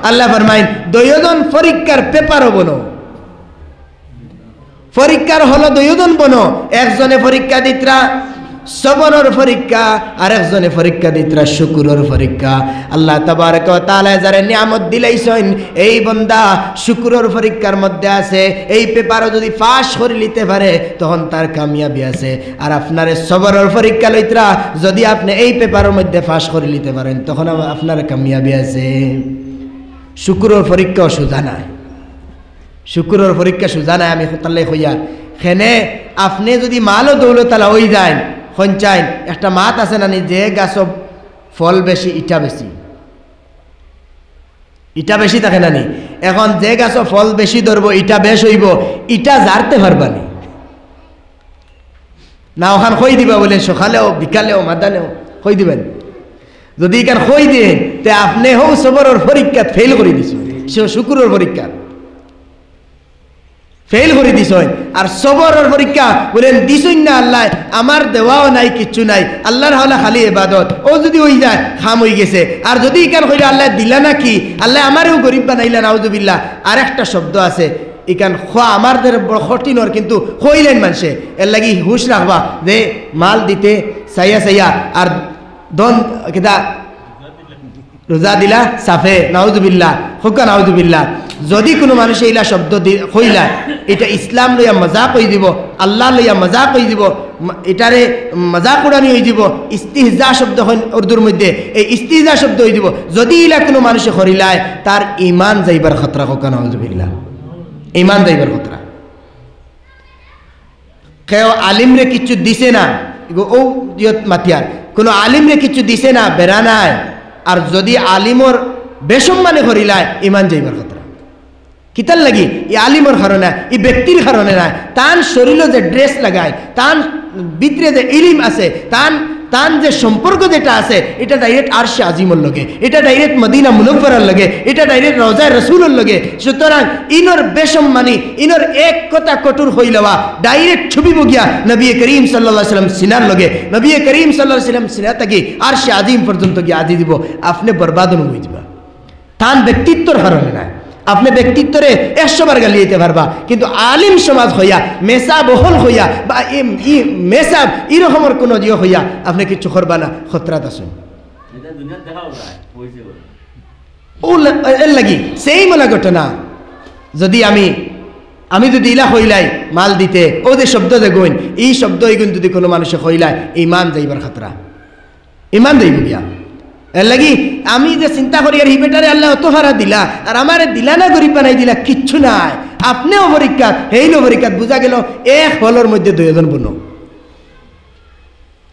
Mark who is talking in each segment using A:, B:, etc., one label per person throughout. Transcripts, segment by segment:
A: আল্লাহ ফরমাইন দুইজন পরীক্ষার পেপারও বনো, পরীক্ষার হলো দুইজন বনো, একজনে পরীক্ষা দিতরা সবরের পরীক্ষা আর একজনে পরীক্ষা দিতরা শুকরের পরীক্ষা। আল্লাহ তাবারক ওয়া তাআলা যারা নিয়ামত দিলাইছেন এই বান্দা শুকরের পরীক্ষার মধ্যে আছে, এই পেপারও যদি পাস করে নিতে পারে তখন তার কামিয়াবি আছে। আর আপনারে সবরের পরীক্ষা লইতরা যদি আপনি এই পেপারের মধ্যে পাস করে নিতে পারেন তখন আপনার কামিয়াবি আছে। শুকরের পরীক্ষা সোজা নাই, শুকরের পরীক্ষা সোজা নাই। আমি তাল্লাই হইয়া খেনে আপনি যদি মালও দৌলতালা হই যায় সঞ্চাইন একটা মাত আছে না, যে গাছ ফল বেশি ইটা বেশি, ইটা বেশি থাকে নানি। এখন যে গাছ ফল বেশি ধরবো ইটা বেশ হইব, ইটা জারতে পারবানি না, ওখান খই দিবা বলে সকালেও বিকালেও মাদানেও খই দিবেন। যদি এখান খই দেন তে আপনি হো সবরের পরীক্ষা ফেল করে দিছ, সে শুকুরের পরীক্ষা ফেল করে দিছ। আর সবরের পরীক্ষা বলেন দিছই না আল্লাহ, আমার দেওয়াও নাই কিচ্ছু নাই, আল্লাহর হাওলা খালি ইবাদত, ও যদি হই যায় খাম হয়ে গেছে। আর যদি ইকান কইরা আল্লাহ দিলা নাকি, আল্লাহ আমারেও গরিব বানাইলা নাউজুবিল্লাহ। আর একটা শব্দ আছে ইকান খোয়া আমাদের বড় কঠিনর, কিন্তু হইলেন মানুষে এর লাগি হুশ রাখবা যে মাল দিতে সাইয়া সাইয়া আর দন কিতা রোজা দিলা সাফে নাউজুবিল্লাহ হুকা নাউজুবিল্লাহ। যদি কোনো মানুষ এইলা শব্দ হইলা এটা ইসলাম লইয়া মজাক হয়ে দিব, আল্লাহ লইয়া মজাক হয়ে দিব, এটারে মজাক উড়ানি হয়ে দিব। ইস্তিহজা শব্দ উর্দুর মধ্যে এই ইস্তিহজা শব্দ হয়ে দিব। যদি ইলা কোনো মানুষে করিলায় তার ইমান যাইবার খতরা হোক নাউজুবিল্লাহ, ইমান যাইবার খতরা। কেউ আলিমরে কিছু দিছে না ও মাতিয়ার, কোনো আলিমরে কিছু দিছে না বেড়া নাই, আর যদি আলিমর বেসম্মানে করিলায় ইমান যাইবার খতরা। কিতার লাগি ই আলিমর কারণে, ই ব্যক্তির কারণে না, তান শরীরে যে ড্রেস লাগায়, তান ভিতরে যে ইলিম আছে, তান যে সম্পর্ক যেটা আছে এটা ডাইরেক্ট আরশে আজিমর লগে, এটা ডাইরেক্ট মদিনা মুনব্বরার লগে, এটা ডাইরেক্ট রওজায়ে রাসূলের লগে। সুতরাং ইনর বেসম্মানি, ইনর এক কথা কঠোর হইলওয়া ডাইরেক্ট ছবি বগিয়া নবী করিম সাল্লাল্লাহু আলাইহি সাল্লাম সিনার লগে, নবী করিম সাল্লাল্লাহু আলাইহি সাল্লাম সিনা থেকে আরশে আজিম পর্যন্ত গিয়ে আজি দিব, আপনি বরবাদ হয়ে যাবা। তান ব্যক্তিত্বর কারণে না, আপনি ব্যক্তিত্বরে 100 বার গালি দিতে পারবা, কিন্তু আলিম সমাজ হইয়া মেসা বহল হইয়া বা মেসাব এরকমের কোনো জিও হইয়া আপনি কিছু করবা না, খতরাত আসুন। এর লাগি সেই মলা ঘটনা যদি আমি যদি ইলা হইলাই মাল দিতে ও যে শব্দ দেখুন এই শব্দ এগুন যদি কোনো মানুষে হইলাই ইমান যাইবার খতরা, ইমান যাইব গিয়া। এর লাগি আমি যে চিন্তা করি আর হিবেটারে আল্লাহ অত ভাড়া দিলা আর আমারে দিলা না গরিব বানাই দিলা, কিচ্ছু নাই। আপনিও পরীক্ষাত হেইলো পরীক্ষাত বুঝা গেল এক হলের মধ্যে দুইজন বনো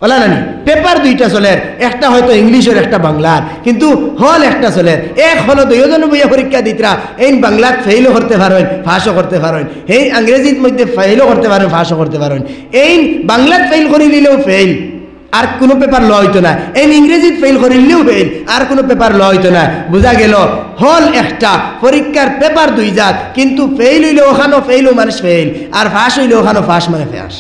A: ওলা নানি, পেপার দুইটা চলের, একটা হয়তো ইংলিশের একটা বাংলার, কিন্তু হল একটা চলের। এক হলো দুইজন বইয়া পরীক্ষা দিতরা, এই বাংলাত ফেইলও করতে পারেন ফাঁসও করতে পারেন, এই ইংরেজির মধ্যে ফেইলও করতে পারেন ফাঁসও করতে পারেন। এই বাংলাত ফেইল করে দিলেও ফেইল, আর কোনো পেপার ল হইতো না। এই ইংরেজিত ফেল করিলেও ফেল, আর কোনো পেপার ল হইতো না। বোঝা গেল হল একটা, পরীক্ষার পেপার দুই জাত, কিন্তু ফেল হইলে ওখানো ফেইলও মানুষ ফেল, আর ফাঁস হইলে ওখানো ফাঁস মানে ফাঁস।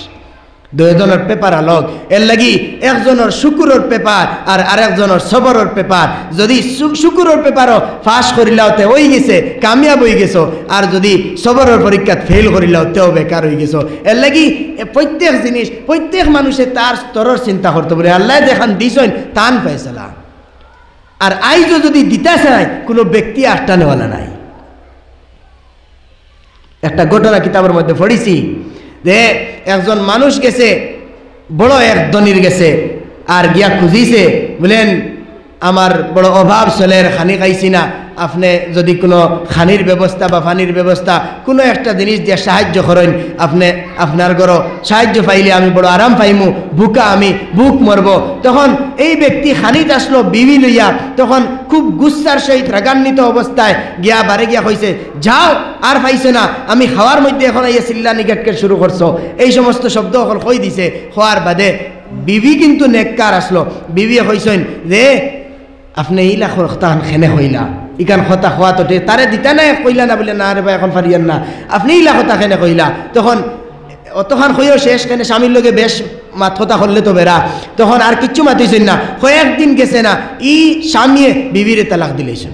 A: দুইজনের পেপার আলোক। এর লাগি একজনের শুকুরের পেপার আর আরেকজনের সবরের পেপার। যদি শুকুরের পেপারও ফাঁস করিলাওতে ওই গেছে কামিয়াব হয়ে গেছো, আর যদি সবরের পরীক্ষাত ফেল করিলাওতেও বেকার হয়ে গেছো। এর লাগি প্রত্যেক জিনিস প্রত্যেক মানুষে তার স্তরের চিন্তা করতে পারে। আল্লাহ যেখান দিছেন তান ফয়সালা। আর আইজও যদি দিতে চায় কোনো ব্যক্তি আটটা নেওয়ালা নাই। একটা ঘটনা কিতাবের মধ্যে পড়েছি যে একজন মানুষ গেছে বড় এক ধনীর গেছে, আর গিয়া খুঁজিছে বলেন আমার বড় অভাব চলের, খানি খাইছি না, আপনি যদি কোনো খানির ব্যবস্থা বা পানির ব্যবস্থা কোনো একটা জিনিস দিয়ে সাহায্য করেন, আপনার ঘর সাহায্য পাইলে আমি বড় আরাম পাইমু, ভুকা আমি ভুক মরব। তখন এই ব্যক্তি খানিত আসলো বিবি লইয়া, তখন খুব গুচ্ছার সহিত রাগান্বিত অবস্থায় গিয়া বারে গিয়া কইছে যাও আর পাইছে না, আমি খাওয়ার মধ্যে এখন আইয়া চিল্লা নিকেটকে শুরু করছো, এই সমস্ত শব্দ এখন কই দিছে। খাওয়ার বাদে বিবি কিন্তু নেককার আসলো, বিবি কইছেন যে আপনি ইলা খতান খেনে হইলা, ইকান কথা খোয়া তো তারে দিতা না কইলা না, বলে না রে ভাই এখন পারিয়েন না, আপনি ইলা কথা খেনে কইলা। তখন অতখান কইও শেষ কেন স্বামীর লগে বেশ মাথা করলে তো বেড়া, তখন আর কিচ্ছু মাতিছেন না। কয়েকদিন গেছে না ই স্বামীয়ে বিবিরে তালাক দিলেছেন।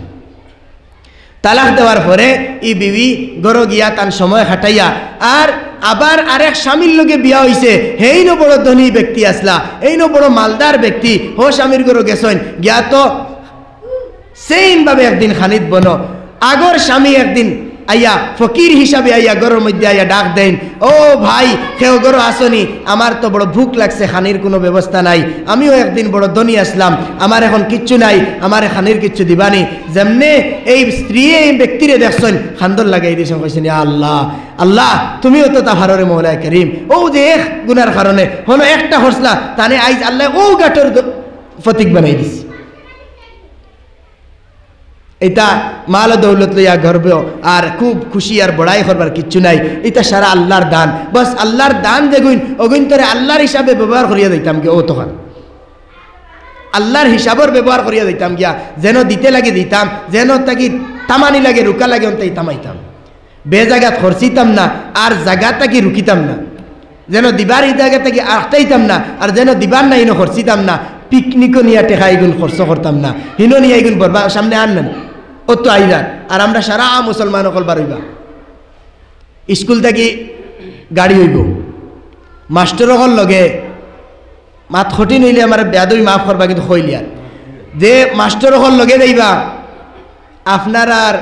A: তালাক দেওয়ার পরে ই বিবি গরো গিয়া তান সময় খাটাইয়া আর আবার আরেক স্বামীর লগে বিয়া হইছে, হেইন বড় ধনী ব্যক্তি আসলা, এইন বড় মালদার ব্যক্তি, হো স্বামীর গরো গেছেন গিয়া তো সেইম ভাবে একদিন খানিত বনো আগর স্বামী একদিন আইয়া ফকির হিসাবে আইয়া গরুর মধ্যে আইয়া ডাক দেন, ও ভাই কেউ গরু আসনি, আমার তো বড় ভুক লাগছে, খানির কোনো ব্যবস্থা নাই, আমিও একদিন বড় ধনী আসলাম, আমার এখন কিচ্ছু নাই, আমার খানির কিচ্ছু দিবানি। যেমনে এই স্ত্রী এই ব্যক্তিরে দেখছেন খান্দর লাগাই দিয়েছেন, কইছেন আল্লাহ আল্লাহ তুমিও তো তা হাররে মৌলায় করিম, ও যে এক গুনার কারণে হলো একটা হসলা তানে আইজ আল্লাহ ও গাটর ফতিক বানাই দিস। এটা মাল দৌলত লইয়া গর্ব আর খুব খুশি আর বড়াই করবার কিচ্ছু নাই, এটা সারা আল্লাহর দান, বস আল্লাহর দান দেখুন অগুন তোরে আল্লাহর হিসাবে ব্যবহার করিয়া দিতাম গিয়া, ও তখন আল্লাহর হিসাবের ব্যবহার করিয়া দিতাম গিয়া, যেন দিতে লাগে দিতাম, যেন তাকে তামানি লাগে রুকা লাগে তাই তামাইতাম, বেজাগাত খরচিতাম না আর জায়গা তাকে রুকিতাম না, যেন দিবার এই জায়গা থেকে আটটাইতাম না আর যেন দিবার না ইনো খরচিতাম না, পিকনিকও নিয়ে টেকা এগুন খরচ করতাম না, হিনো নিয়ে এগুন বরবা সামনে আনলেন ও তো আইলার। আর আমরা সারা মুসলমান অকল বারইবা স্কুল থেকে গাড়ি হইব, মাস্টার অকল লগে মাত খটি নইলে আমার বেয়াদবি মাফ করবা, কিন্তু হইলিয়ার যে মাস্টার অকল লগে যাইবা আপনার আর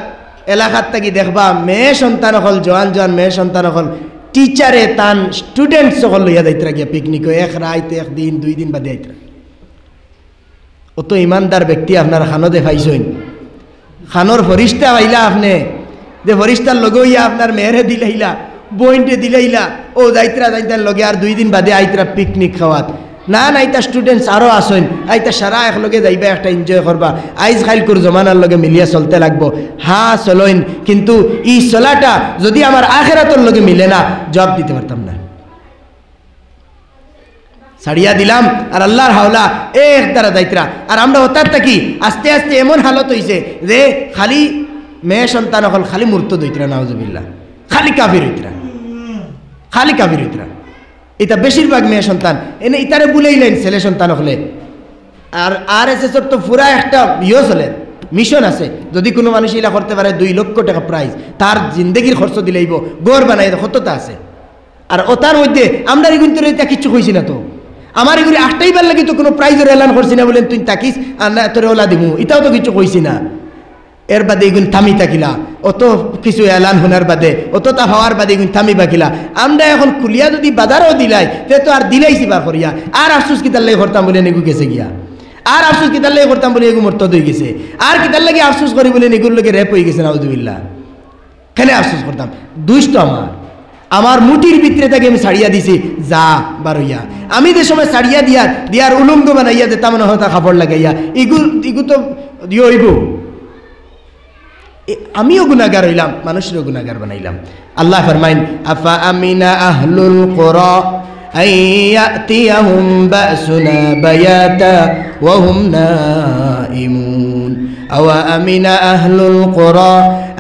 A: এলাকার থেকে দেখবা মেয়ে সন্তান অকল জোয়ান জোয়ান মেয়ে সন্তান অকল টিচারে তান স্টুডেন্টস সকল লইয়া যাইতরা গিয়া পিকনিক এক রাত একদিন 2 দিন বাদে যাইতরা। অত ইমানদার ব্যক্তি আপনার খানো দেখাইছেন, খানোর ফরিস্তা আইলা আপনি যে ফরিস্তার লগে হইয়া আপনার মেয়েরে দিলাইলা বইনটে দিলাইলা ও যাইতরা যাইতার লগে আর 2 দিন বাদে আইতরা পিকনিক খাওয়াত না না, এটা স্টুডেন্টস আরও আসেন, আইতা সারা একলগে যাইবা একটা এনজয় করবা, আইজ খাইলকুর জমানার লগে মিলিয়া চলতে লাগবো, হ্যাঁ চলইন, কিন্তু ই চলাটা যদি আমার আখেরাতর লগে মিলে না জবাব দিতে পারতাম না। ছাড়িয়া দিলাম আর আল্লাহর হাওলা এক দ্বারা যাইতরা। আর আমরা ওতার থাকি আস্তে আস্তে এমন হালত হইছে যে খালি মেয়ে সন্তান হল খালি মূর্ত দইতরা, নাউজুবিল্লাহ, খালি কাফির হইতরা, খালি কাফির হইতরা। এটা বেশিরভাগ মেয়ে সন্তান এনে ইতারে বুলেইলেন ছেলে সন্তান হলে। আর RSS তো পুরা একটা চলে মিশন আছে, যদি কোনো মানুষ ইলা করতে পারে 2 লক্ষ টাকা প্রাইজ, তার জিন্দগির খরচ দিলেইব, গড় বানাই কতটা আছে। আর ওটার মধ্যে আমরা এগুলো তোর এটা কিচ্ছু কইছি না, তো আমার এগুলি 8টাই বার লাগে তো কোনো প্রাইজের এলান করছি না, বলেন তুই তাকিস আর না তোর ওলা দিমু, এটাও তো কিছু কইছি না। এর বাদে এগুন থামি থাকিলা, অত কিছু এলান হোনার বাদে অত তা হওয়ার বাদে এগুন থামি বাকিলা। আমরা এখন খুলিয়া যদি বাজারও দিলাই তে তো আর দিলাইছি বার করিয়া, আর আফসোস কিতার লাগে করতাম বলে এগু গেছে গিয়া, আর আফসোস কিতার লাগে করতাম বলে এগু মর্তদ হয়ে গেছে, আর কিতার লাগে আফসোস করি বলে এগুর লোকে রেপ হয়ে গেছে, নাউজুবিল্লাহ। কেন আফসোস করতাম? দুষ্ট আমার মুটির ভিতরে থেকে আমি ছাড়িয়া দিছি, যা বারইয়া আমি যে সময় ছাড়িয়া দিয়ার উলঙ্গ বানাইয়া যে তেমন হতা খাবার লাগাইয়া ইগু তো দিও হইব, আমিও গুনাহগার হইলাম, মানুষেরও গুনাহগার বানাইলাম। আল্লাহ ফরমাইন আফা আমিনা আহলুল কুরা আইয়াতিয়াহুম বাসুনা বায়াতা ওয়া হুম নাইমুন আওয়া আমিনা আহলুল কুরা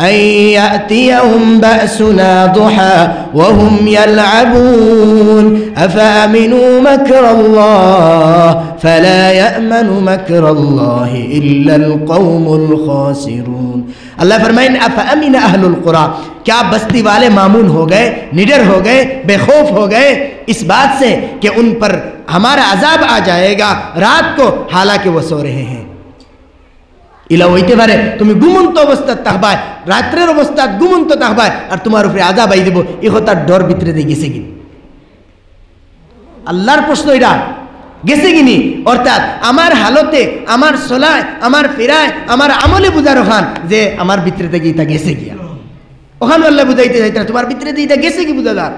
A: আইয়াতিয়াহুম বাসুনা দুহা ওয়া হুম ইয়ালআবুন আফা আমিনু মাকরাল্লাহ ফালা ইয়ামানু মাকরাল্লাহি ইল্লাল কওমুল খাসিরুন। अल्लाह फरमाइन अफ़ा अमीन अहलुल कुरा, क्या बस्ती वाले मामून हो गए, निडर हो गए, बेखौफ हो गए इस बात से कि उन पर हमारा अजाब आ जाएगा रात को, हालांकि वो सो रहे हैं। इला হইতে পারে তুমি ঘুমন্ত অবস্থায় থাকবাই, রাতের অবস্থায় ঘুমন্ত থাকবাই আর তোমার উপরে আযাব আই দেব, এই কথার ডর ভিতরে দিয়ে গেছে কি? আল্লাহর প্রশ্ন এটা গেছে কিনি? অর্থাৎ আমার হালতে, আমার চলায়, আমার ফেরায়, আমার আমলে বুঝার ওখান যে আমার ভিতরে থেকে এটা গেছে গিয়া, ওখানে আল্লাহ বুঝাইতে যাইতে তোমার ভিতরে দিয়ে এটা গেছে কি বুঝাদার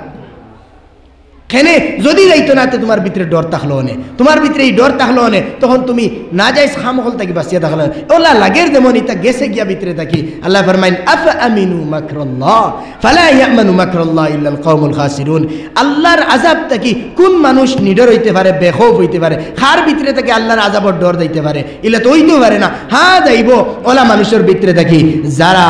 A: খেনে যদি যাইতো না তো তোমার ভিতরে ডর থাকলো অনে, তোমার ভিতরে এই ডর থাকলো অনে, তখন তুমি না যাই খামখল থাকি বাঁচিয়া থাকলো ওলা লাগের যেমন এটা গেছে গিয়া ভিতরে থাকি। আল্লাহ ফরমাইন আফা আমিনু মাকরাল্লাহ ফালা ইয়ামানু মাকরাল্লাহ ইল্লাল কওমুল খাসিরুন। আল্লাহর আযাব থাকি কোন মানুষ নিডর হইতে পারে, বেখৌফ হইতে পারে, খার ভিতরে থাকি আল্লাহর আযাবর ডর দিতে পারে? ইলা তো হইতেও পারে না। হ্যাঁ যাইব ওলা মানুষের ভিতরে থাকি যারা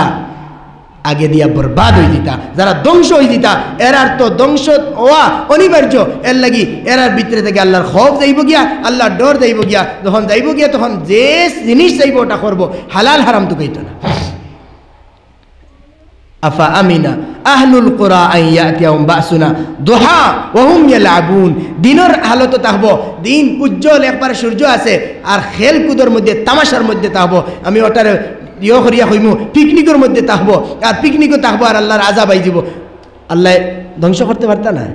A: আগে দিয়া বরবাদ হয়ে দিতা, যারা ধ্বংস হয়ে দিতা, এরার তো ধ্বংস হওয়া অনিবার্য, এর লাগি এরার ভিতরে থেকে আল্লাহর খৌফ যাইব গিয়া, আল্লাহর ডর যাইব গিয়া, যখন যাইব গিয়া তখন যে জিনিস যাইব ওটা করবো, হালাল হারাম তো কইতো না। আফা আমিনা আহলুল কুরা আন ইয়াতিয়াহুম বাসুনা দুহা ওয়া হুম ইয়ালআবুন। দিনের হালত থাকবো, দিন উজ্জ্বল একবারে সূর্য আছে, আর খেলকুদের মধ্যে তামাশার মধ্যে থাকবো। আমি ওটার করিয়া হইমু পিকনিকের মধ্যে থাকবো, আর পিকনিকও থাকবো, আর আল্লাহর আযাব আই যাব। আল্লাহ ধ্বংস করতে পারতা না?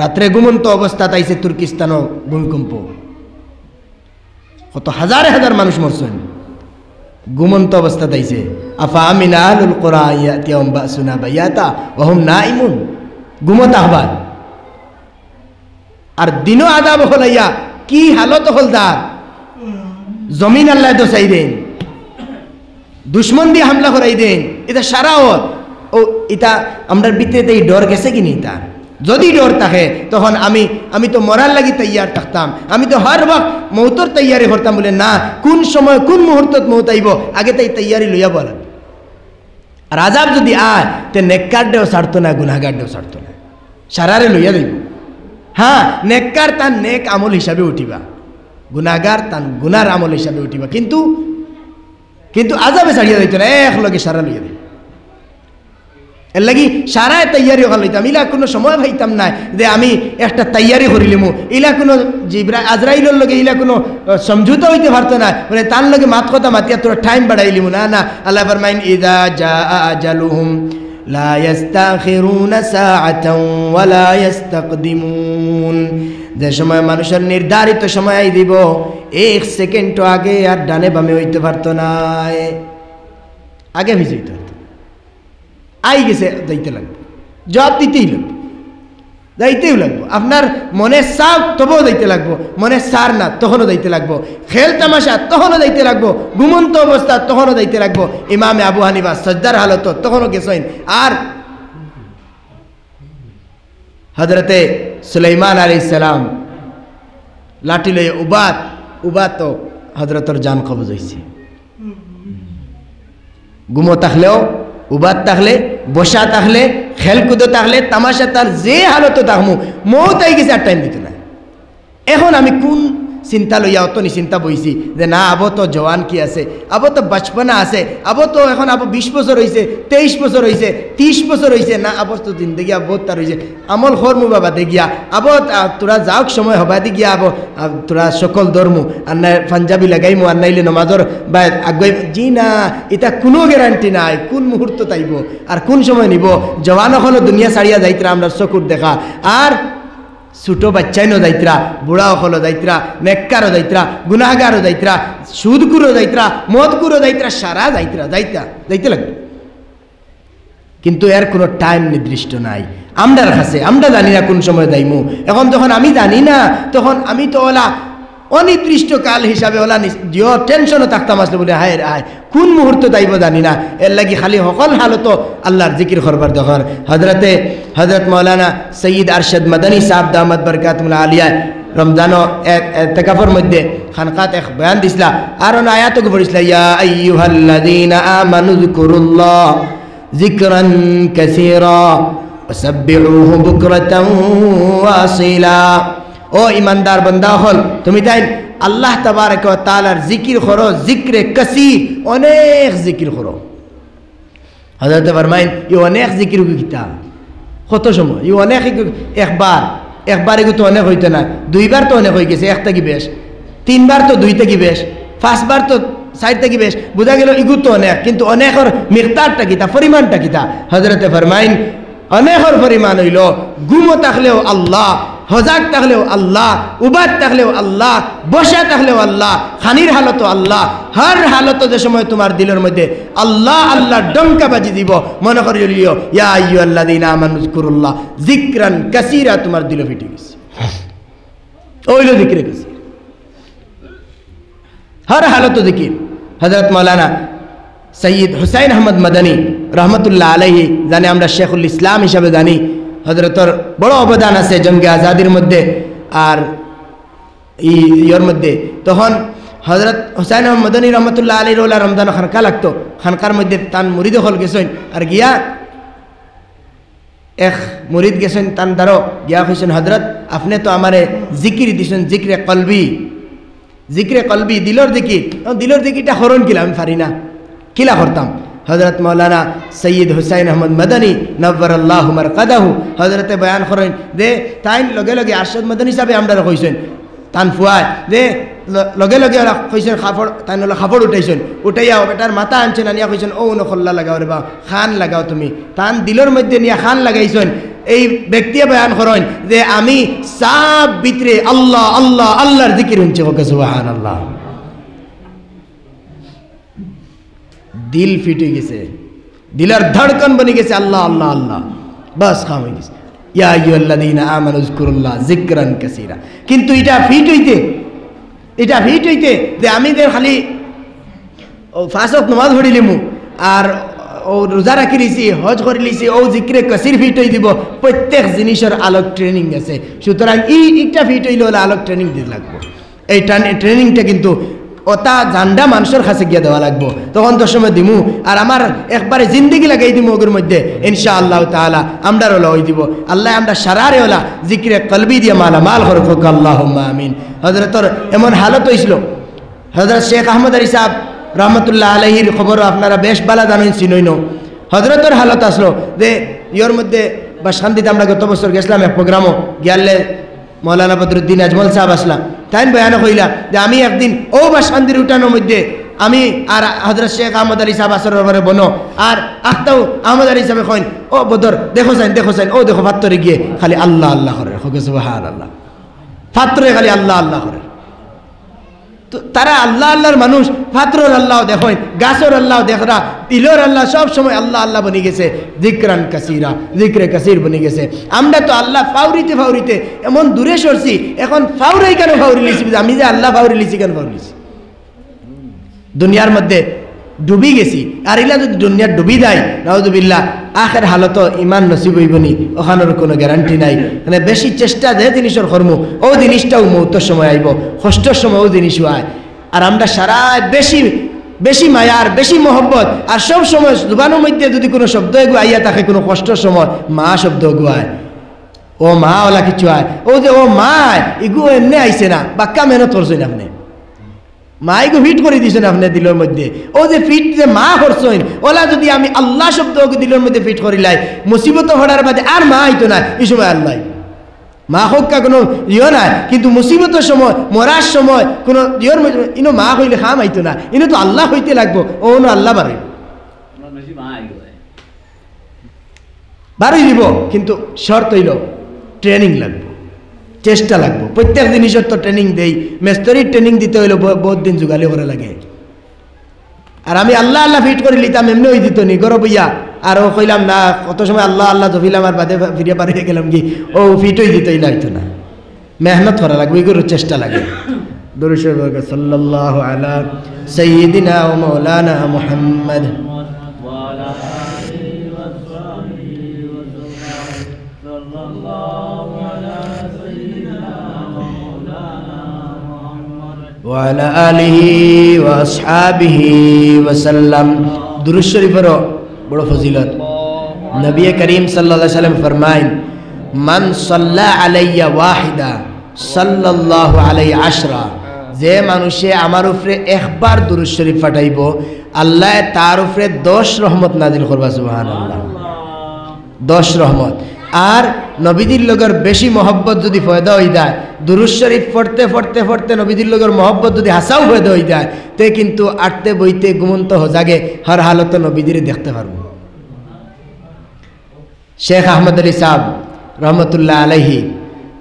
A: রাত্রে ঘুমন্ত অবস্থা তাইছে তুর্কিস্তানও ভূমিকম্প, কত হাজার হাজার মানুষ মরছেন ঘুমন্ত অবস্থা তাইছে। আফা আমিনা আহলুল কুরা আন ইয়াতিয়াহুম বাসুনা বায়াতা ওয়া হুম নাইমুন, ঘুমত আহবান। আর দিনও আযাব হলাইয়া কি হালত হলদার, জমিন আল্লাহ দোসাই দেন, দুশ্মন দিয়ে হামলা করাই দেন। এটা সারা ও এটা আমরা ভিতরে এই ডর গেছে কিনি? তার যদি ডর থাকে তখন আমি তো মরার লাগি তৈয়ার থাকতাম, আমি তো হর ওয়াক্ত মৌতর তৈয়ারি করতাম। বলে না, কোন সময় কোন মুহূর্তত মৌত আইব আগে তাই তৈয়ারি লইয়া বলা। আর আযাব যদি আয় তে নেককার দেও ছাড়তো না, গুনাহগার দেও ছাড়তো না, সারারে লইয়া দিব। হ্যাঁ, নেককার তার নেক আমল হিসাবে উঠিবা, গুনাহগার তার গুনার আমল হিসাবে উঠিবা, কিন্তু আযাবে ছাড়িয়া দিত না, এক লগে সারা লইয়া দিত। এর লাগি সারায় তৈয়ারি ওখান লইতাম। ইলা কোনো সময় ভাইতাম না যে আমি একটা তৈয়ারি করিলিমু, ইলা কোনো আজরাইলের লগে ইলা কোনো সমঝোতা হইতে পারতো না, মানে তার লগে মাত কথা মাতিয়া তোরা টাইম বাড়াইলিমু না। না, আল্লাহ ফরমাইন ইযা জাআ আজালুহুম লা ইস্তাখিরুনা সাআতান ওয়া লা ইস্তাকদিমুন। যে সময় মানুষের নির্ধারিত সময় আই দিব, এক সেকেন্ড আগে আর ডানে বামে হইতে পারতো না, আগে ভিজিতে আই গেছে, যাইতে লাগবে, জবাব দিতেই লাগবে, যাইতেই লাগবো। আপনার মনে সার তবুও যাইতে লাগবো, মনে সার না তখনও যাইতে লাগবো, খেল তামাশা তখনও যাইতে লাগবো, ঘুমন্ত অবস্থা তখনও যাইতে লাগবো। ইমামে আবু হানিফা সজ্জার হালত তখনও গেছেন। আর হযরতে সুলাইমান আলাইহিস সালাম লাঠি লয়ে উবাত তো হযরতর জান কবজ হইছে। ঘুমো থাকলেও, উবাদ থাকলে, বসা থাকলে, খেলকুদ থাকলে, তামাশা তার যে হালত থাকমু, মৌত আই গেছে আর টাইম দিত না। এখন আমি কোন চিন্তা লইয়া অত চিন্তা বইছি যে না, আবো তো জওয়ান কি আছে, আবো তো বাচপনা আছে, আবো তো এখন 20 বছর হয়েছে, 23 বছর হয়েছে, 30 বছর হয়েছে, না আবো তো জিন্দগি আবো তার হয়েছে, আমল খরমু বাবা দে গিয়া, আবো তোরা যাওক সময় হবা দি গিয়া, আবো তোরা সকল ধর্মু, আর না পাঞ্জাবি লাগাইমু, আর নাইলে নমাজর বা আগুয়াই। জি না, এটা কোনো গ্যারান্টি নাই কোন মুহূর্ত তাইব আর কোন সময় নিব। জওয়ান এখনো দুনিয়া ছাড়িয়া যাইতরা আমরা চকুর দেখা, আর ছোটো বাচ্চাইনও যাইতরা, বুড়াও হলো যাইতরা, নেককারও যাইতরা, গুনাহগারও যাইতরা, সুদকুরও যাইতরা, মদকুরও যাইতরা, সারা যাইতে লাগবে। কিন্তু এর কোনো টাইম নির্দিষ্ট নাই আমরার কাছে, আমরা জানি না কোন সময় যাইমু। এখন যখন আমি জানি না, তখন আমি তো ওলা অনির্দিষ্ট কাল হিসাবে ওলা জিও টেনশনও থাকতাম আসলে, বলে হায় হায় কোন মুহূর্ত যাইব জানি না। এর লাগি খালি সকল হালত আল্লাহর জিকির করবার দরকার। হজরত মৌলানা সৈয়দ আরশদ মাদানী সাহেব দামাত বরকাতুল্লাহ আলিয়া রমজানো এতেকাফের মধ্যে খানকাত এক বয়ান দিছিলা, আর আয়াতকে পড়িছিলা, ইয়া আইয়ুহাল্লাযীনা আমানু যিকুরুল্লাহ যিকরান কাসীরা ওয়াসাব্বিহুহু বুকরাতান ওয়া আসীলা। ও ইমানদার বান্দা হল, তুমি তাই আল্লাহ তাবারক ওয়া তাআলার জিকির করো, জিক্রে কাসীর, অনেক জিকির করো। হযরত ফরমাইন এই অনেক জিকির কিতা কত সময়, এই অনেক একবার এগুলো তো অনেক হইতো না, দুইবার তো অনেক হয়ে গেছে, এক থেকে বেশ, তিনবার তো দুই থেকে বেশ, পাঁচবার তো 4 থেকে বেশ, বোঝা গেল এগুলো তো অনেক। কিন্তু অনেকের মিকদারটা কিতা, পরিমাণটা কিতা? হযরতে ফরমাইন অনেকের পরিমাণ হইল ঘুমো থাকলেও আল্লাহ, হজাক থাকলেও আল্লাহ, উবাদ থাকলেও আল্লাহ, বসা থাকলেও আল্লাহ, খানির হালত আল্লাহ। হর হালত যে সময় তোমার দিলের মধ্যে আল্লাহ আল্লাহ ডঙ্কা বাজি দিব, মনে করি লিও ইয়া আইয়ুহাল্লাযীনা আমানু যিকুরুল্লাহ যিকরান কাসীরা, তোমার দিল ফিটে গেছে, ওইলো জিকিরে গেছে হর হালত জিকির। হযরত মাওলানা সৈয়দ হুসাইন আহমদ মাদানী রহমতুল্লাহ আলাইহি, জানি আমরা শেখুল ইসলাম হিসাবে জানি, হযরতর বড় অবদান আছে জঙ্গে আজাদির মধ্যে আর ইয়র মধ্যে। তখন হযরত হুসাইন আহমদ মাদানী রহমতুল্লাহ আলাইহির ওলা রমজান খানকা লাগতো, খানকার মধ্যে তান মুরিদ হল গেছেন, আর গিয়া এক মুরিদ গেছেন তান দ্বারো গিয়া কইছেন, হযরত আপনি তো আমারে জিকির দিছেন, জিক্রে কলবি, দিলর দিকির, দিলর দিকিরটা হরণ কিলা আমি পারি না, কিলা করতাম? হযরত মাওলানা সৈয়দ হুসাইন আহমদ মাদানী নব্বরাল্লাহু মারকাদাহু হযরতে বয়ান করেন যে তাই লগে লগে আরশাদ মাদানী সাহেব আমরা কইছেন তান ফুয়ায় যে লগে লগে ওরা কইছেন খাফড় তাই হলো খাফড় উঠাইছেন উঠাইয়া বেটার মাথা আনছেন আনিয়া কইছেন ও নখল্লা লাগাও রে বা খান লাগাও তুমি তান দিলর মধ্যে নিয়ে খান লাগাইছেন এই ব্যক্তি বয়ান করেন যে আমি সব ভিতরে আল্লাহ আল্লাহ আল্লাহর জিকির হচ্ছে ওকে সুবহানাল্লাহ দিল ফিট হয়ে গেছে দিলের ধড়কন বনে গেছে আল্লাহ আল্লাহ আল্লাহ বাস খাম হয়ে গেছে ইয়া আইয়ুহাল্লাযীনা আমানু যকুরুল্লাহ যিকরান কাসীরা কিন্তু এটা ফিট হইতে যে আমি খালি ও ফাঁস ওয়াক্ত নামাজ পড়ি লিমু আর ও রোজা রাখি লিছি হজ করে লিছি ও জিক্রে কাসির ফিট হয়ে দিব প্রত্যেক জিনিসের আলোক ট্রেনিং আছে সুতরাং এইটা ফিট হইলে হলে আলোক ট্রেনিং দিতে লাগবো এই ট্রেনিংটা কিন্তু ওটা জান্ডা মানুষের কাছে গিয়ে দেওয়া লাগবো তখন তো সময় দিমু আর আমার একবারে জিন্দিগি লাগাই দিমু ওগুর মধ্যে ইনশাআল্লাহ তাআলা আমরা ওলা ওই দিব আল্লাহ আমরা সারারে ওলা জিক্রে কলবি দিয়ে মালা মাল হরফক আল্লাহুম্মা আমিন হযরতর এমন হালত হয়েছিল হযরত শেখ আহমদ আলী সাহেব রহমতুল্লাহ আলাইহির খবর আপনারা বেশ বালা জানেন চিনইন হযরতর হালত আসলো যে ইয়োর মধ্যে বা শান্তিতে আমরা গত বছর গেছিলাম এক প্রোগ্রামও গিয়ালে মৌলানা বদরুদ্দিন আজমল সাহেব আসলাম তাই বয়ান কইলা যে আমি একদিন ও বা শান্তির উঠানোর মধ্যে আমি আর হযরত শেখ আহমদ আলী সাহেব আসরের ব্যাপারে বনো আর আখতাও আহমদ আলী সাহেব কইন ও বদর দেখো চাইন ও দেখো ফাত্তরে গিয়ে খালি আল্লাহ আল্লাহ করে সুবহানাল্লাহ ফাত্তরে খালি আল্লাহ আল্লাহ করে তো তারা আল্লাহ আল্লাহর মানুষ ফাত্রর আল্লাহ দেখেন গাছর আল্লাহ দেখরা দিলর আল্লাহ সব সময় আল্লাহ আল্লাহ বনে গেছে যিকরান কাসীরা যিকরে কাসীর বনে গেছে আমরা তো আল্লাহ ফাউরিতে এমন দূরে সরছি এখন ফাউরাই কেন ফাউরি লিছি আমি যে আল্লাহ ফাউরি লিছি কেন ফাউরি লিছি দুনিয়ার মধ্যে ডুবি গেছি আর এলা যদি দুনিয়ার ডুবি দেয় নাউযুবিল্লাহ আখের হালত ইমান নসিব হইবনি ওখানোর কোনো গ্যারান্টি নাই মানে বেশি চেষ্টা যে জিনিসের কর্ম ও জিনিসটাও মৌতের সময় আইব কষ্টের সময় ও জিনিসও আয় আর আমরা সারা বেশি মায়ার বেশি মহব্বত আর সব সময় জুবানের মধ্যে যদি কোনো শব্দ এগু আইয়া থাকে কোনো কষ্টের সময় মা শব্দ এগুয়ায় ও মা ওলা কিছু আয় ও যে ও মা এগু এমনি আইছে না বাক্কা মেহনত করছেন আপনি মাইগো ফিট করে দিয়েছেন আপনার দিলের মধ্যে ও যে ফিট যে মা করছেন ওলা যদি আমি আল্লাহ শব্দ দিলের মধ্যে ফিট করিলাই মুসিবত হওয়ার বাদে আর মা আইতো না এই সময় আল্লাহ মা হোক কোনো ইয়ে নাই কিন্তু মুসিবতের সময় মরার সময় কোনো ইয়ের মধ্যে ইনো মা হইলে খাম আইতো না ইনো তো আল্লাহ হইতে লাগবো ও নো আল্লাহ বারোই দিব কিন্তু শর্ত হইল ট্রেনিং লাগবে চেষ্টা লাগবো প্রত্যেক জিনিসের তো ট্রেনিং দেই মেস্তরির ট্রেনিং দিতে হইলে বহুত দিন যুগালি করে লাগে আর আমি আল্লাহ আল্লাহ ফিট করে লিতাম এমনি ওই দিত নি গরব ইয়া আর ও কইলাম না কত সময় আল্লাহ আল্লাহ জফিলাম আর বাদে ফিরে পারিয়ে গেলাম কি ও ফিট হয়ে দিতই লাগতো না মেহনত করা লাগবে এগুলোর চেষ্টা লাগে দরুদ শরীফ সাল্লাল্লাহু আলা সাইয়্যিদিনা ওয়া মাওলানা মুহাম্মদ وعلى آله وأصحابه وسلم दुरूद शरीफर बड़ो फजीलत नबी करीम सल्लल्लाहु अलैहि वसल्लम फरमाइन मन सल्ला अलैया वाहिदा सल्लल्लाहु अलैहि अशरा जे मानुषे आमार उपरे एकबार दुरूद शरीफ फाटाइब आल्लाह तार उपरे 10 रहमत नाजिल करबा सुबहानाल्लाह 10 रहमत আর নবীদের লগের বেশি মহব্বত যদি পয়দা হয়ে যায় দুরূদ শরীফ পড়তে নবীদের লগের মহব্বত যদি হাসাও পয়দা হয়ে যায় তে কিন্তু আটতে বইতে ঘুমন্ত হজাগে হর হালত নবীদের দেখতে পারবো শেখ আহমদ আলী সাহেব রহমতুল্লাহ আলাইহি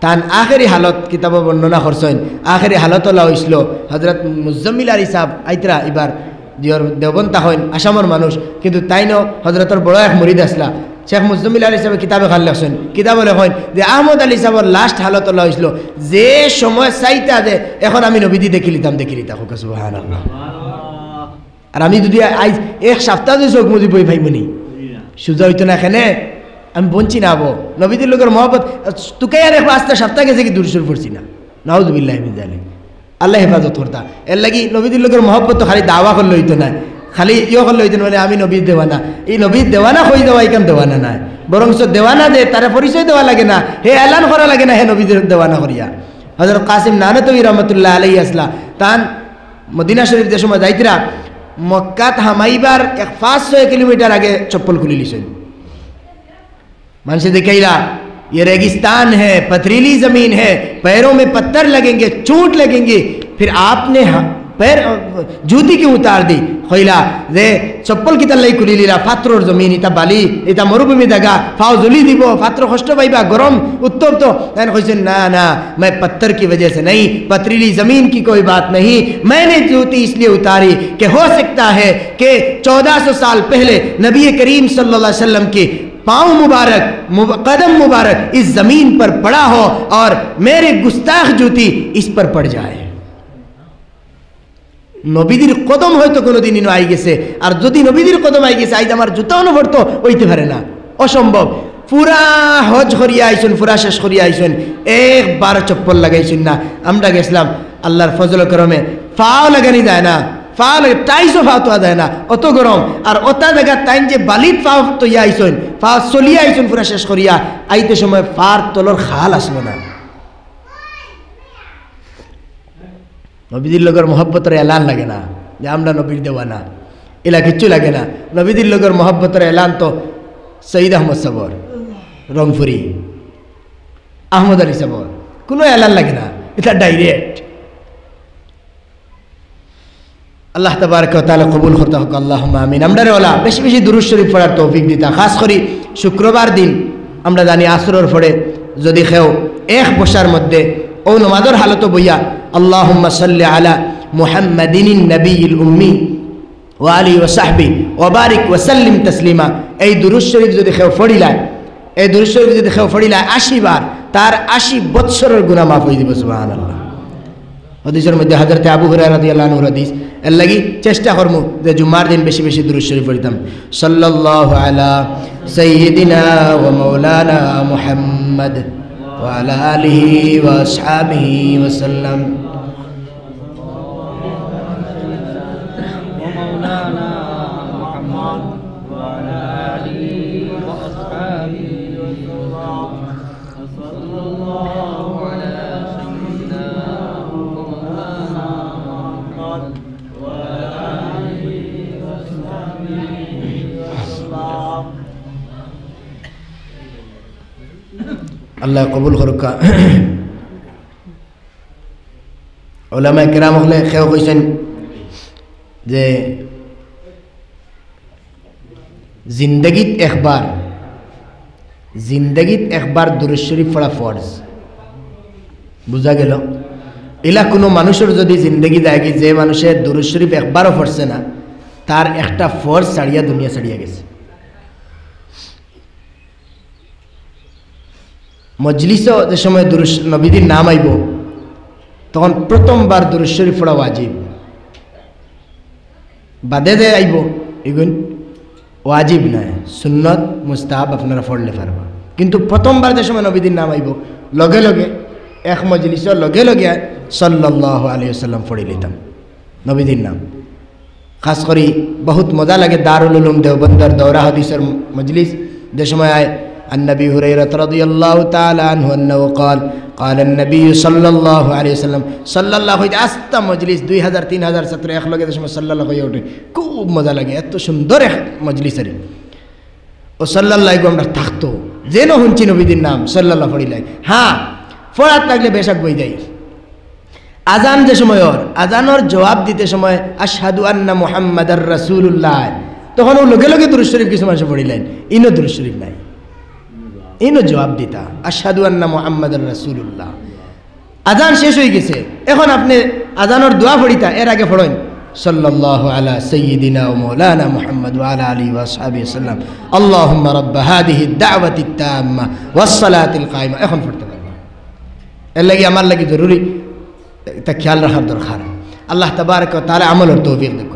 A: তান আখেরি হালত কিতাব বর্ণনা করছেন আখেরি হালত লা হইছিল হযরত মুজাম্মিল আলী সাহেব আইতরা এবার জিয়র দেওবন্তা হইন আসামের মানুষ কিন্তু তাইনো হযরতের বড় এক মুরিদ আসলা শেখ মুজাম্মিল আলী সাহেব কিতাবে খান লেখছেন কিতাবে লেখেন যে আহমদ আলী সাহেবের লাস্ট হালত লা হইছিল যে সময় চাইতা যে এখন আমি নবীদি দেখি লিতাম সুবহানাল্লাহ আর আমি যদি আজ এক সপ্তাহ যদি চোখ মুজি বই ভাইমনি সুজা হইতো না এখানে আমি বঞ্চি না হবো নবীদের লোকের মহব্বত তোকে আর এক আস্তে সপ্তাহ গেছে কি দূর সুর পড়ছি না নাউযুবিল্লাহি মিন যালিক আল্লাহ হেফাজত করতা এর লাগি নবীদের লোকের মহব্বত তো খালি দাওয়া করলে হইতো না খালি ইয়ে করলে হইতো না আমি নবীর দেওয়ানা এই নবীর দেওয়ানা হয়ে দেওয়া এখান দেওয়ানা না বরং দেওয়ানা যে তারা পরিচয় দেওয়া লাগে না হে এলান করা লাগে না হে নবীদের দেওয়ানা করিয়া হযরত কাসিম নানতবী রহমতুল্লাহ আলাইহি আসলা তান মদিনা শরীফ যে সময় যাইতরা মক্কাত হামাইবার 500 কিলোমিটার আগে চপ্পল খুলে লিছেন। মানুষ देखेला ये रेगिस्तान है, पथरीली जमीन है, पैरों में पत्थर लगेंगे, चोट लगेंगे, फिर आपने पैर जूती क्यों उतार दी? खइला जे चप्पल की तल्लाई खुली लीला फात्रोर जमीन इता बाली इता मरुभूमि दागा फाव जुली দিব फात्रो कष्ट पाइबा गरम उत्तप्त एन कइছেন ना ना मैं पत्थर की वजह से नहीं, पथरीली जमीन की कोई बात नहीं, मैंने जूती इसलिए उतारी कि हो सकता है कि 1400 साल पहले नबी करीम सल्लल्लाहु अलैहि वसल्लम की पाँव मुबारक कदम मुबारक इस जमीन पर पड़ा हो और मेरे गुस्ताख जूती इस पर पड़ जाए। নবীদের কদম হয়তো কোনোদিনই আই গেছে, আর যদি নবীদের কদম আই গেছে আইজ আমার জুতাও নভরতো হইতে পারে না, অসম্ভব। পুরা হজ করিয়া আইসুন, পুরা শেষ করিয়া আইসুন, একবার চপ্পল লাগাইছুন না। আমরা গেছিলাম আল্লাহর ফজল করমে, ফাও লাগানি যায় না, ফাও লাগে টাইসও ফাও তো যায় না, অত গরম। আর ওটা জায়গা টাইম যে বালিত ফাও তো ইয়া আইসুন, ফাও চলিয়া আইসুন পুরা শেষ করিয়া আইতে সময় ফার তলর খাল আসলো না। নবীদের লগের মহব্বতের এলান লাগে না যে আমরা নবীর দেওয়ানা, এলা কিচ্ছু লাগে না। নবীদের লগের মহব্বতের এলান তো সঈদ আহমদ সাবর, রংপুরি, আহমদ আলী সাবর, কোনো এলান লাগে না, এটা ডাইরেক্ট। আল্লাহ তাবারক ওয়া তাআলা কবুল করতে হোক, আল্লাহুম্মা আমিন। আমরা ওলা বেশি বেশি দুরূদ শরীফ পড়ার তৌফিক দিতা। খাস করে শুক্রবার দিন আমরা জানি আসরের পরে যদি খেও এক বসার মধ্যে ও নমাজের হালত বইয়া আল্লাহুম্মা সাল্লি আলা মুহাম্মাদিন নবিয়্যিল উম্মি ওয়া আলিহি ওয়া সাহবিহি ওয়া বারিক ওয়া সাল্লিম তাসলিমা, এই দুরূদ শরীফ যদি কেউ পড়িলায়, এই দুরূদ শরীফ যদি কেউ পড়িলায় 80 বার, তার 80 বৎসরের গুনাহ মাফ হয়ে যাবে। সুবহানাল্লাহ। হাদিসের মধ্যে হযরত আবু হুরায়রা রাদিয়াল্লাহু আনহু হাদিস, এর লাগি চেষ্টা করমু যে জুমার দিন বেশি বেশি দুরূদ শরীফ পড়িতাম। সাল্লাল্লাহু আলা সাইয়্যিদিনা ওয়া মাওলানা মুহাম্মদ ওয়া আলা আলিহি ওয়া আসহাবিহি ওয়া সাল্লাম। আল্লাহ কবুল করুকা। ওলামায়ে কেরাম হলে কেউ কইছেন যে জিন্দগিত একবার দুরূদ শরীফ পড়া ফরজ। বুঝা গেল? এলা কোনো মানুষের যদি জিন্দগি যায় কি যে মানুষের দুরূদ শরীফ একবারও পড়ছে না, তার একটা ফরজ ছাড়িয়া দুনিয়া ছাড়িয়া গেছে। মজলিসও যে সময় দুরূদ নবীদের নাম আইব তখন প্রথমবার দুরূদ শরীফ পড়া ওয়াজিব। বাদে যে আইব এগুন ওয়াজিব নয়, সুন্নত মুস্তাহাব, আপনারা পড়লে পারবা। কিন্তু প্রথমবার যে সময় নবীদের নাম আইব লগে লগে এক মজলিসের লগে লগে সাল্লাল্লাহু আলাইহি ওয়াসাল্লাম পড়ে লিতাম নবীদের নাম। খাস করি বহুত মজা লাগে দারুল উলুম দেওবন্দর দৌরা হাদিসের মজলিস যে সময় আয়। عن أبي هريرة رضي الله تعالى عنه أنه قال قال النبي صلى الله عليه وسلم صلى الله عليه আস্তা মজলিস 2000-3000 ছাত্র এক লগে সময় সাল্লাল্লাহু হয়ে ওঠে, খুব মজা লাগে, এত সুন্দর এক মজলিস। আরে ও সাল্লাল্লাহু আমরা থাকতো যেন শুনছি নবীদের নাম সাল্লাল্লাহু পড়িলাই। হ্যাঁ পড়ার থাকলে বেশক বই দেয়। আজান যে সময় আজানোর জবাব দিতে সময় আশহাদু আন্না মুহাম্মাদার রাসূলুল্লাহ, তখন ও লগে লগে দুরূদ শরীফ কিছু মানুষ পড়িলেন, ইনো দুরূদ শরীফ নাই, ইনো জবাব দিতা আশহাদু আন্না মুহাম্মাদার রাসূলুল্লাহ। আজান শেষ হয়ে গেছে, এখন আপনি আজানোর দোয়া পড়িতা, এর আগে পড়েন সাল্লাল্লাহু আলা সাইয়্যিদিনা ওয়া মাওলানা মুহাম্মদ ওয়া আলা আলিহি ওয়া আসহাবিহি ওয়াসাল্লাম আল্লাহুম্মা রাব্বা হাদিহি দাওয়াতিত তাম্মা ওয়াস সালাতিল কায়মা। এখন পড়তে পারবা। এর লাগি আমার লাগি জরুরি এটা খেয়াল রাখার দরকার। আল্লাহ তাবারক ওয়া তাআলা আমলের তৌফিক দেখ।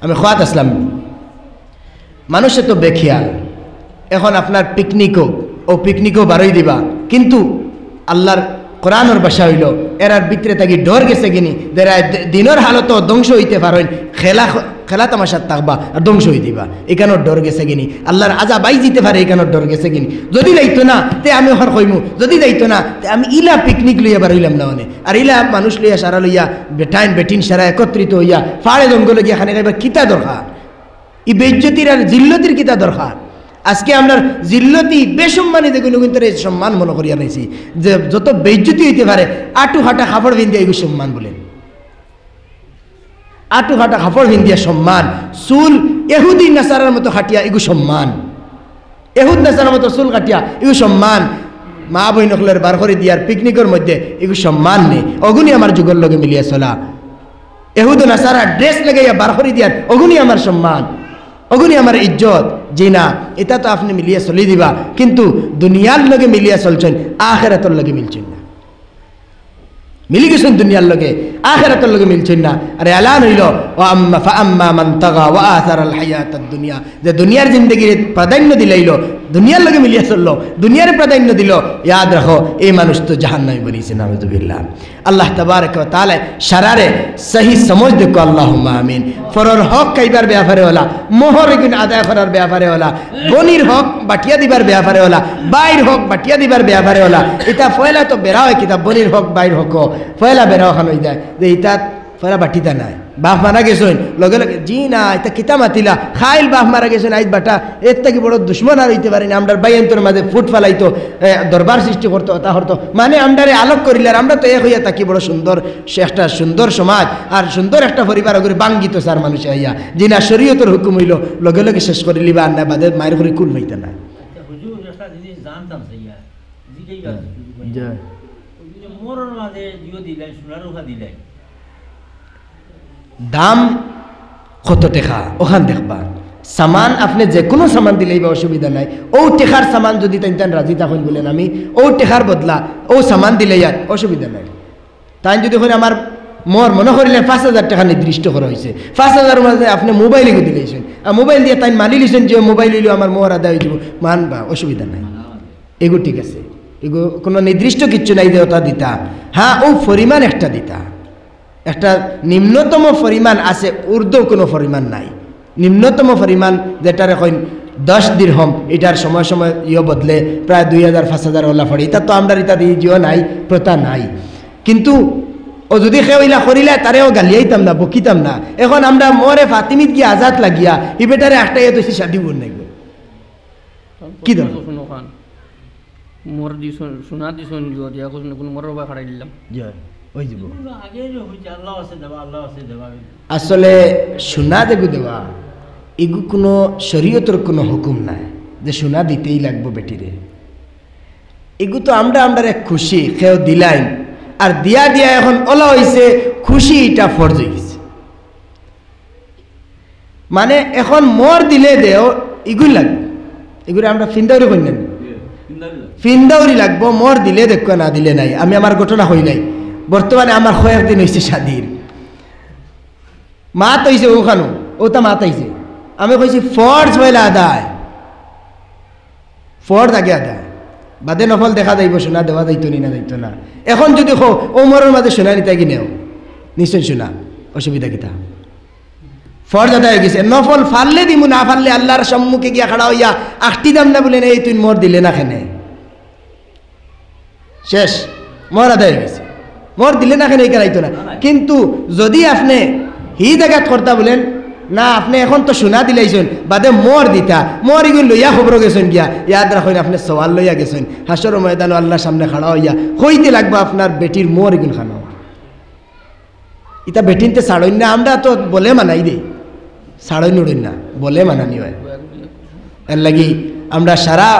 A: আমি খাওয়াত আসলাম, মানুষে তো বেখেয়াল। এখন আপনার পিকনিকও বারোই দিবা, কিন্তু আল্লাহর কোরআনের ভাষা হইল এরার ভিতরে থাকি ডর গেছে কিনি যারা দিনের হালত ধ্বংস হইতে পারেন খেলা তামাশার থাকবা আর ধ্বংস হয়ে দিবা এখানোর ডর গেছে কিনি আল্লাহর আজাব আই যেতে পারে এখানোর ডর গেছে কিনি যদি যাইতো না তে আমি হর কইমু যদি যাইতো না তে আমি ইলা পিকনিক লইয়া বার হইলাম না মানে আর ইলা মানুষ লইয়া সারা লইয়া বেটাইন বেটিন সারা একত্রিত হইয়া ফাড়ে জঙ্গলে গিয়া খানে খাইবার কিতা দরকার ই বেজ্জতির আর জিল্লতির কিতা দরকার আজকে আমরা জিল্লতি বেসম্মানি যেগুলো কিন্তু সম্মান মনে করিয়া নিয়েছি যে যত বেজ্জতি হইতে পারে আটু হাঁটা কাপড় ভিন্দিয়া এগুলো সম্মান বলেন আটু হাঁটা কাপড় ভিন্দিয়া সম্মান চুল এহুদি নাসারার মতো খাটিয়া এগু সম্মান এহুদ নাসারার মতো চুল কাটিয়া এগু সম্মান মা বই নকলের বার করে দিয়ার পিকনিকের মধ্যে এগু সম্মান নেই অগুনি আমার যুগের লগে মিলিয়া চলা এহুদ নাসারা ড্রেস লাগাইয়া বার করে দিয়ার অগুনি আমার সম্মান অগুনি আমার ইজ্জত জি না এটা তো আপনি মিলিয়া চলি দিবা কিন্তু দুনিয়ার লগে মিলিয়া চলছেন আখেরাতর লগে মিলছেন না মিলি গেছেন দুনিয়ার লগে আখেরাতর লগে মিলছেন না আরে এলান হইল ও আম্মা ফাআম্মা মান তাগা ওয়া আসারাল হায়াতাদ দুনিয়া যে দুনিয়ার জিন্দেগির প্রাধান্য দিলাইল দুনিয়ার লগে মিলিয়া চললো দুনিয়ার প্রাধান্য দিল ইয়াদ রাখো এই মানুষ তো জাহান্নামী বনিছে নাউযুবিল্লাহ আল্লাহ তাবারক ওয়া তাআলা শারারে সহি সমঝ দেখো আল্লাহুম্মা আমিন ফরর হক কাইবার ব্যাপারে হলা মোহর গুণ আদায় করার ব্যাপারে হলা বনির হক বাটিয়া দিবার ব্যাপারে হলা বাইর হক বাটিয়া দিবার ব্যাপারে হলা এটা ফয়লা তো বেরা হয় কিতাব বনির হক বাইর হক ফয়লা বেরা খান হই যায় যে এটা ফয়লা বাটিতা নাই বাপ মারা গেছেন লগে লগে জি না এটা কিতা মাতিলা খাইল বাপ মারা গেছেন আইজ বাটা এর থেকে বড় দুশ্মন আর হইতে পারেনি আমরা বাইন্তর মাঝে ফুট ফালাইতো দরবার সৃষ্টি করতো তা হতো মানে আমরারে আলোক করিলে আর আমরা তো এক হইয়া থাকি বড় সুন্দর সে একটা সুন্দর সমাজ আর সুন্দর একটা পরিবার করে বাঙ্গিত স্যার মানুষ হইয়া জি না শরীয়তের হুকুম হইল লগে লগে শেষ করে লিবা আর না বাদে মায়ের করে কুল হইতে না দাম কত টেকা ওখান দেখবা সামান আপনি যে কোনো সামান দিলেই বা অসুবিধা নাই ও টেকার সামান যদি তাই রাজি তখন বলেন আমি ও টেকার বদলা ও সামান দিলে আর অসুবিধা নাই তাই যদি করে আমার মোর মনে করিলেন 5,000 টাকা নির্দিষ্ট করা হয়েছে 5,000 মাঝে আপনি মোবাইলে দিলেছেন আর মোবাইল দিয়ে তাই মানি লিছেন যে মোবাইল হইলেও আমার মোহর আদায় হয়ে যাব মানবা অসুবিধা নাই এগো ঠিক আছে এগো কোনো নির্দিষ্ট কিচ্ছু নাই যে ওটা দিতা হ্যাঁ ও পরিমাণ একটা দিতা একটা নিম্নতম পরিমাণ আছে উর্দু কোনো পরিমাণ নাই নিম্নতম পরিমাণ যেটার এখন 10 দিরহম এটার সময় সময় বদলে প্রায় 2,000-5,000 ওলা পড়ে এটা তো আমরা এটা দিয়ে জিও নাই প্রথা নাই কিন্তু ও যদি খেইলা করিলে তারেও গালিয়াইতাম না বকিতাম না এখন আমরা মোরে ফাতিমিত গিয়ে আজাদ লাগিয়া ই বেটারে একটা ইয়ে তো শাদি বল নাই কি দরকার
B: মোর দিছন সোনা দিছন জিও দিয়া কোন মোর বা খাড়াই দিলাম
A: জয় ওই যাব আসলে সোনা দেবু দেওয়া এগু কোনো শরীয়তের কোনো হুকুম নাই যে সোনা দিতেই লাগবো বেটিরে এগু তো আমরা এক খুশি খেয়েও দিলাই আর দিয়া দিয়া এখন ওলা হয়েছে খুশি এটা ফরজ হয়ে গেছে মানে এখন মোর দিলে দেও এগুলো লাগবে এগুলো আমরা ফিন্দাউরি করি না ফিন্দাউরি লাগবো মোর দিলে দেখো না দিলে নাই আমি আমার ঘটনা হই নাই বর্তমানে আমার কয়েকদিন হয়েছে স্বাধীন মাত হয়েছে ওখানো ওটা মাত হয়েছে আমি কইছি ফর্জ হইলে আদায় ফর্জ আগে আদায় বাদে নফল দেখা যাইব শোনা দেওয়া যাইতো নি না যাইতো না এখন যদি হো ও মরের মাঝে শোনা নিতে গিনেও নিশ্চয় শোনা অসুবিধা কিতা ফর্জ আদায় হয়ে গেছে নফল ফাললে দিমু না ফাললে আল্লাহর সম্মুখে গিয়া খাড়া হইয়া আটটি দাম না বলে এই তুই মোর দিলে না খেনে শেষ মোর আদায় হয়ে গেছে মোর দিলে না খেনে এই কারাইতো না কিন্তু যদি আপনি হি জায়গাত করতা বলেন না আপনি এখন তো সোনা দিলাইছেন বাদে মোর দিতা মোর ইগুন লইয়া খবর গেছেন গিয়া ইয়াদ রাখেন আপনি সওয়াল লইয়া গেছেন হাসর ময়দান আল্লাহর সামনে খাড়া হইয়া হইতে লাগবে আপনার বেটির মোর ইগুন খানো ইতা বেটিনতে ছাড়ইন না আমরা তো বলে মানাই দেই ছাড়ই নুড়িন না বলে মানানি হয় এর লাগি আমরা সারা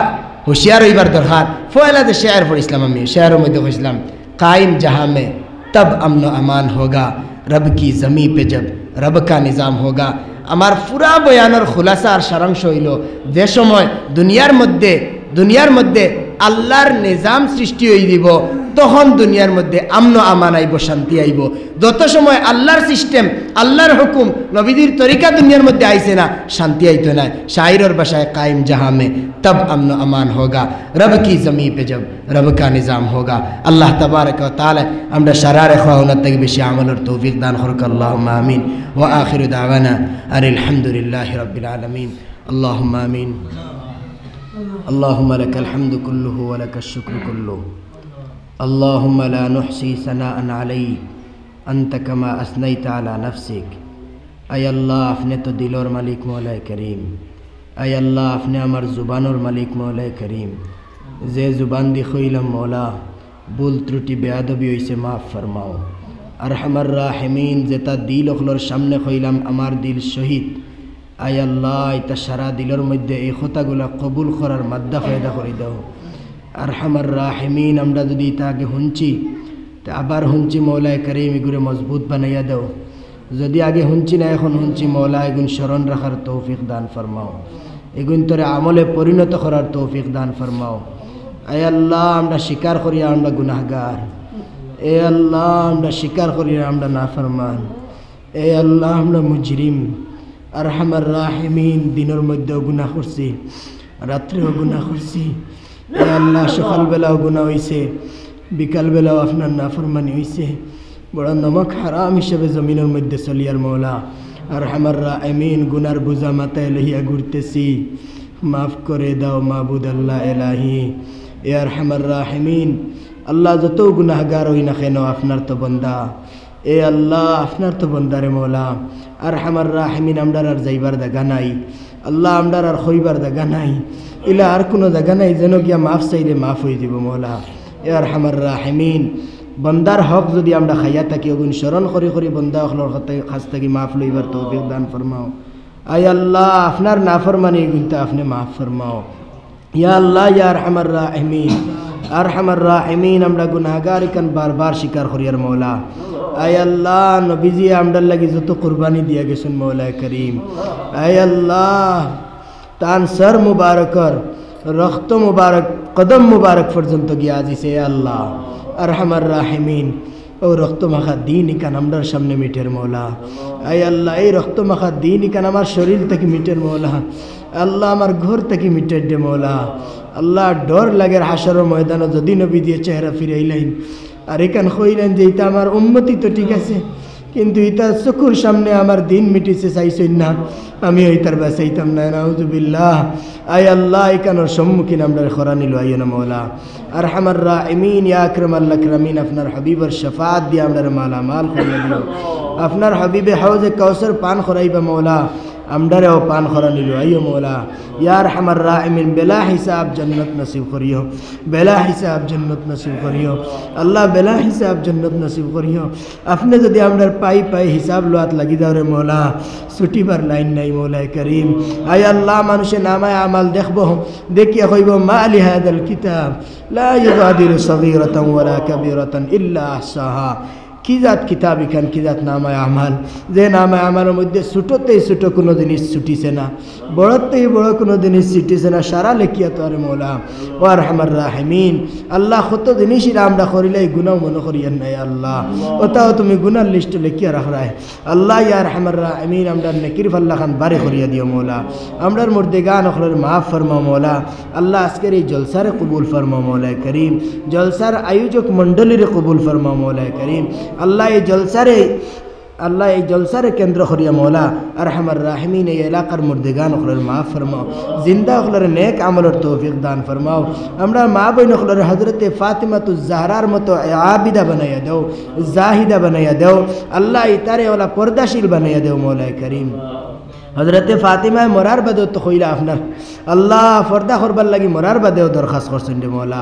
A: হুঁশিয়ার হইবার দরকার ফয়লা যে শেয়ার পড়িছিলাম আমি শেয়ারের মধ্যে কইছিলাম কায়েম जहां में तब अमन अमान होगा रब की जमी पे जब रब का निज़ाम होगा আমার পুরা বয়ানের খুলাসা আর সারাংশ হইল যে সময় দুনিয়ার মধ্যে আল্লাহর নিজাম সৃষ্টি হয়ে দিব, তখন দুনিয়ার মধ্যে আমন আমান আইব, শান্তি আইব। যত সময় আল্লাহর সিস্টেম, আল্লাহর হুকুম, নবীদের তরিকা দুনিয়ার মধ্যে আইছে না, শান্তি আইতো না। শায়রের ভাষায় কায়েম জাহাं में तब अमन अमान होगा, रब की ज़मीं पे जब रब का निज़ाम होगा। अल्लाह तबारक व तआला আমরা শারারে খাওয়ানোর থেকে বেশি আমলের তৌফিক দান করুক। আল্লাহুম্মা আমিন। ওয়া আখিরু দাওয়ানা আলহামদুলিল্লাহি রাব্বিল আলামিন। আল্লাহুম্মা আমিন। اللهم لك الحمد كله ولك الشكر كله، اللهم لا نحصي ثناء عليك أنت كما أثنيت على نفسك। أي الله আপনি তো দিলর মালিক মওলায়ে করিম, أي الله আপনি আমার জুবানের মালিক মওলায়ে করিম। যে জুবান দি কইলাম মওলা, ভুল ত্রুটি বেয়াদবি হইছে, মাফ ফরমাও। আরহামার রাহিমিন, যেটা দিল ওগুলোর সামনে কইলাম আমার দিল শহীদ, আয় আল্লাহ এটা সারা দিলের মধ্যে এই কথাগুলা কবুল করার মাদ্দা ফায়দা করে দাও। আরহামার রাহিমিন, আমরা যদি এটা আগে শুনছি তা আবার শুনছি মওলায়ে করিম, এগুলো মজবুত বানাইয়া দাও। যদি আগে শুনছি না এখন শুনছি মওলা, এগুন স্মরণ রাখার তৌফিক দান ফরমাও, এগুন তোরে আমলে পরিণত করার তৌফিক দান ফরমাও। আয় আল্লাহ, আমরা স্বীকার করি আমরা গুনাহগার, এ আল্লাহ আমরা স্বীকার করি আমরা নাফরমান, এ আল্লাহ আমরা মুজরিম। আরহামার রাহিমিন, দিনের মধ্যেও গুনাহ করছি, রাত্রেও গুনাহ করছি, এ আল্লাহ সকালবেলাও গুনাহ হইছে, বিকালবেলাও আপনার নাফরমানি হইছে, বড় নমক হারাম হিসেবে জমিনের মধ্যে চলিয়ার মওলা। আরহামার রাহিমিন, গুনার বোঝা মাথায় লইয়া ঘুরতেছি, মাফ করে দাও মাবুদ আল্লাহ এলাহি। এ আরহামার রাহিমিন, আল্লাহ যত গুনাহগার হই না কেন আপনার তো বন্দা, এ আল্লাহ আপনার তো বন্দারে মওলা। আরহামার রাহিমিন, আমরার আর যাইবার জায়গা নাই আল্লাহ, আমরার আর হইবার জায়গা নাই, ইলা আর কোনো জায়গা নাই যেন গিয়া মাফ চাইলে মাফ হয়ে যাব মওলা। এ আরহামার রাহিমিন, বন্দার হক যদি আমরা খাইয়া থাকি, ওগুন স্মরণ করি করি বন্দা হকলর কাছ থেকে মাফ লইবার তৌফিক দান ফরমাও। আয় আল্লাহ, আপনার নাফরমানি গুনতে আপনি মাফ ফরমাও। ইয়া আল্লাহ, ইয়া আরহামার রাহিমিন, আরহামার রাহিমিন, আমরা গুনাহগার ইকান বারবার স্বীকার করিয়ার মওলা। আয় আল্লাহ, নবীজি আমরার লাগি যত কুরবানি দিয়া গেছেন মওলায়ে করিম, আয় আল্লাহ তান সর মুবারকর রক্ত মুবারক কদম মুবারক পর্যন্ত গিয়া আজিছে। এ আল্লাহ আরহামার রাহিমিন, ও রক্ত মাখা দিন ইকান আমরার সামনে মিটের মওলা। আয় আল্লাহ, এই রক্ত মাখা দিন ইকান আমার শরীর থেকে মিটের মওলা। আল্লাহ আমার ঘর থেকে মিটের দে মওলা। আল্লাহ ডর লাগের হাসরের ময়দানে যদি নবী দিয়ে চেহারা ফিরাইলেন আর এখান কইলেন যে এটা আমার উম্মতি তো ঠিক আছে, কিন্তু এটা চকুর সামনে আমার দিন মিটিছে চাইছেন না, আমি ওইটার বাঁচাইতাম না, নাউযুবিল্লাহ। আয় আল্লাহ, এখানোর সম্মুখীন আমরা খরা নিল আইয় না মওলা। আরহামার রাহিমিন, ইয়া আকরামাল আকরামিন, আপনার হাবিবের শাফাআত দিয়ে আমরা মালামাল করিয়া দিও। আপনার হাবিবে হাউজে কাউসার পান করাইবা মওলা, আমরারেও পান করা নিল আইয় মওলা। ইয়া আরহামার রাহিমিন, বেলা হিসাব জান্নাত নসিব করিও, বেলা হিসাব জান্নাত নসিব করিও আল্লাহ, বেলা হিসাব জান্নাত নসিব করিও। আপনি যদি আমরার পাই পাই হিসাব লোয়াত লাগি দাও রে মওলা, ছুটিবার লাইন নাই মওলায়ে করিম। আয় আল্লাহ, মানুষের নামায় আমাল দেখব, দেখিয়া কইব মা আলি হাদাল কিতাব লা ইউগাদিরু সগীরাতান ওয়ালা কাবীরাতান ইল্লা আহসাহা। কি জাত কিতাব ইখান, কি জাত নামায় আমাল, যে নামায় আমালের মধ্যে ছোটোতেই ছোটো কোনো জিনিস ছুটিছে না, বড়তেই বড় কোনো জিনিস ছুটিছে না, সারা লেখিয়া তো আরে মওলা। ও আরহামার রাহিমিন, আল্লাহ কত জিনিসই আমরা করিলে গুনাহ মনে করিয়েন নাই আল্লাহ, ওটাও তুমি গুনার লিস্ট লেখিয়া রাখরাই আল্লাহ। ইয়া আরহামার রাহিমিন, আমরা নেকির ফাল্লা খান বারে করিয়া দিও মওলা। আমরার মধ্যে গান অখলের মাফ ফরমাও মওলা। আল্লাহ আজকের এই জলসারে কবুল ফরমাও মওলায়ে করিম, জলসার আয়োজক মণ্ডলীর কবুল ফরমাও মওলায়ে করিম। আল্লাহ এই জলসারে কেন্দ্র করিয়া মওলা আরহামার রাহিমিন, এই এলাকার মুর্দেগান ওখলের মাফ ফরমাও, জিন্দা ওখলের নেক আমলের তৌফিক দান ফরমাও। আমরা মা বইন ওখলের হজরতে ফাতিমাতুজ জাহরার মতো আবিদা বানাইয়া দেও, জাহিদা বানাইয়া দেও আল্লাহ, ইতারে ওলা পর্দাশীল বানাইয়া দেও মওলায়ে করিম। হজরতে ফাতিমায় মরার বাদেও তো কইলা আপনার আল্লাহ পর্দা করবার লাগি মরার বাদেও দরখাস্ত করছেন রে মওলা।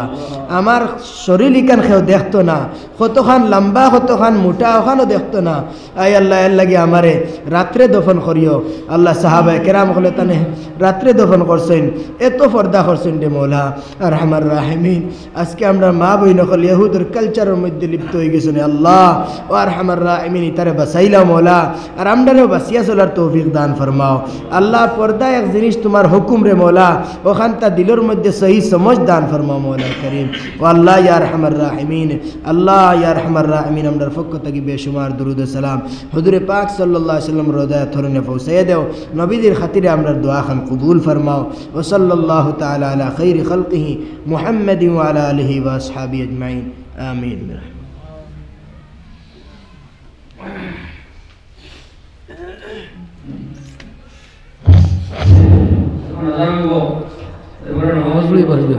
A: আমার শরীর ইকান খেয়েও দেখতো না, কতখান লম্বা কতখান মোটা ওখানও দেখতো না। আয় আল্লাহ, এর লাগি আমারে রাত্রে দফন করিও আল্লাহ। সাহাবায়ে কেরাম হলে তানে রাত্রে দফন করছেন, এত পর্দা করছেন রে মওলা। আর আমার রাহিমিন, আজকে আমরা মা বই নকল ইহুদের কালচারের মধ্যে লিপ্ত হয়ে গেছেন আল্লাহ। ও আর আমার রাহিমিন, তারে বাঁচাইলা মওলা, আর আমরারেও বাঁচিয়া চলার তৌফিক দান ফরমা। ফরমাও আল্লাহ পর্দা এক জিনিস তোমার হুকুম রে মৌলা ওখানটা দিলের মধ্যে সহি সমঝ দান ফরমাও মৌলা করিম ও আল্লাহ ইয়া আরহামার রাহিমিন আল্লাহ ইয়া আরহামার রাহিমিন আমরার পক্ষ থেকে বেশুমার দুরুদ ও সালাম হুজুরে পাক সাল্লাল্লাহু আলাইহি সাল্লাম রোজায় থরনে পৌঁছাইয়া দেও নবীদের খাতিরে আমরার দোয়া খান কবুল ফরমাও ও সাল্লাল্লাহু তাআলা আলা খাইরি খালকিহি মুহাম্মাদিন ওয়া আলা আলিহি ওয়া আসহাবিহি আজমাইন আমিন
B: নামাজ পড়ি পারবে